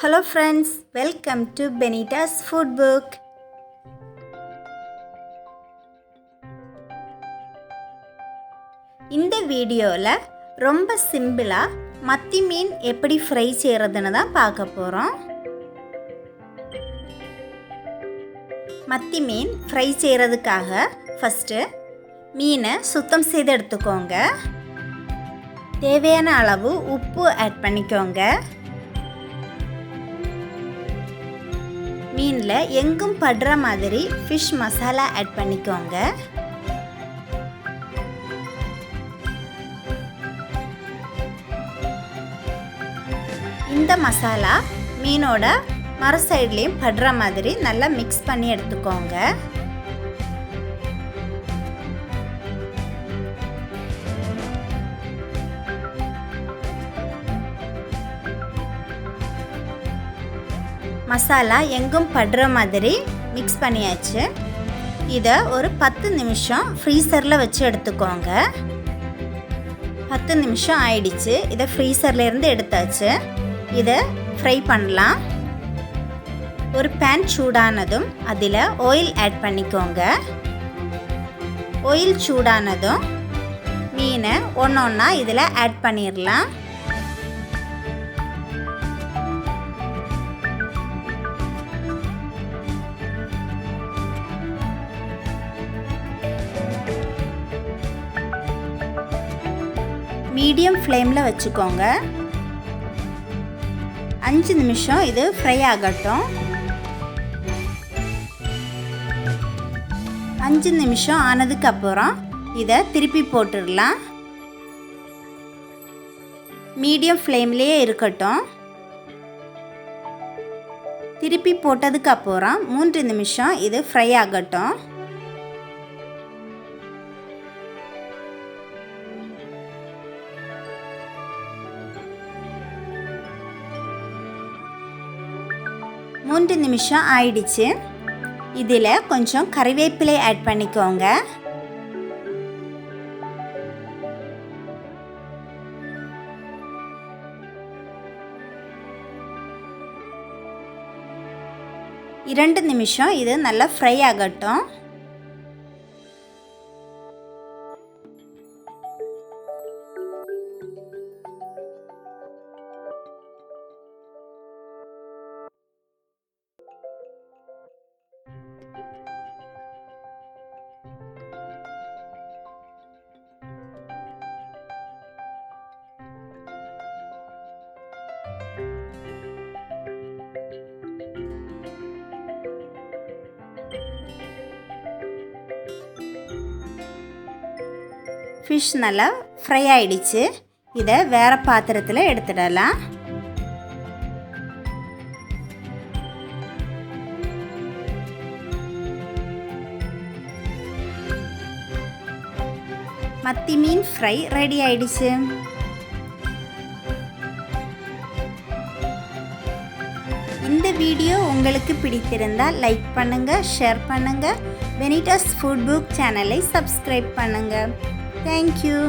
Hello friends, welcome to Benita's Food Book. இந்த வீடியோல ரொம்ப சிம்பிளா மத்தி மீன் எப்படி ஃப்ரை செய்யறதுன்னு தான் பார்க்க போறோம். மத்தி மீன் ஃப்ரை செய்யறதுக்காக ஃபர்ஸ்ட் மீனை சுத்தம் செய்து எடுத்துக்கோங்க. தேவையான அளவு உப்பு ஆட் பண்ணிக்கோங்க. மீன்ல எங்கும் படுற மாதிரி ஃபிஷ் மசாலா ஆட் பண்ணிக்கோங்க. இந்த மசாலா மீனோட மர சைட்லயும் படுற மாதிரி நல்லா மிக்ஸ் பண்ணி எடுத்துக்கோங்க. மசாலா எங்கும் படுற மாதிரி மிக்ஸ் பண்ணியாச்சு. இதை ஒரு 10 நிமிஷம் ஃப்ரீசரில் வச்சு எடுத்துக்கோங்க. 10 நிமிஷம் ஆயிடுச்சு. இதை ஃப்ரீசர்லேருந்து எடுத்தாச்சு. இதை ஃப்ரை பண்ணலாம். ஒரு பேன் சூடானதும் அதில் ஆயில் ஆட் பண்ணிக்கோங்க. ஆயில் சூடானதும் மீனை ஒன்றா இதில் ஆட் பண்ணிடலாம். மீடியம் ஃப்ளேமில் வச்சுக்கோங்க. 5 நிமிஷம் இது ஃப்ரை ஆகட்டும். 5 நிமிஷம் ஆனதுக்கப்புறம் இதை திருப்பி போட்டுடலாம். மீடியம் ஃப்ளேம்லேயே இருக்கட்டும். திருப்பி போட்டதுக்கப்புறம் 3 நிமிஷம் இது ஃப்ரை ஆகட்டும். மூன்று நிமிஷம் ஆயிடுச்சு. இதில் கொஞ்சம் கறிவேப்பிலை ஆட் பண்ணிக்கோங்க. இரண்டு நிமிஷம் இது நல்லா ஃப்ரை ஆகட்டும். ஃபிஷ் நல்லா ஃப்ரை ஆயிடுச்சு. இதை வேறு பாத்திரத்தில் எடுத்துடலாம். மத்தி மீன் ஃப்ரை ரெடி ஆயிடுச்சு. இந்த வீடியோ உங்களுக்கு பிடித்திருந்தால் லைக் பண்ணுங்கள், ஷேர் பண்ணுங்கள். பெனிட்டாஸ் ஃபுட் புக் சேனலை சப்ஸ்கிரைப் பண்ணுங்கள். Thank you.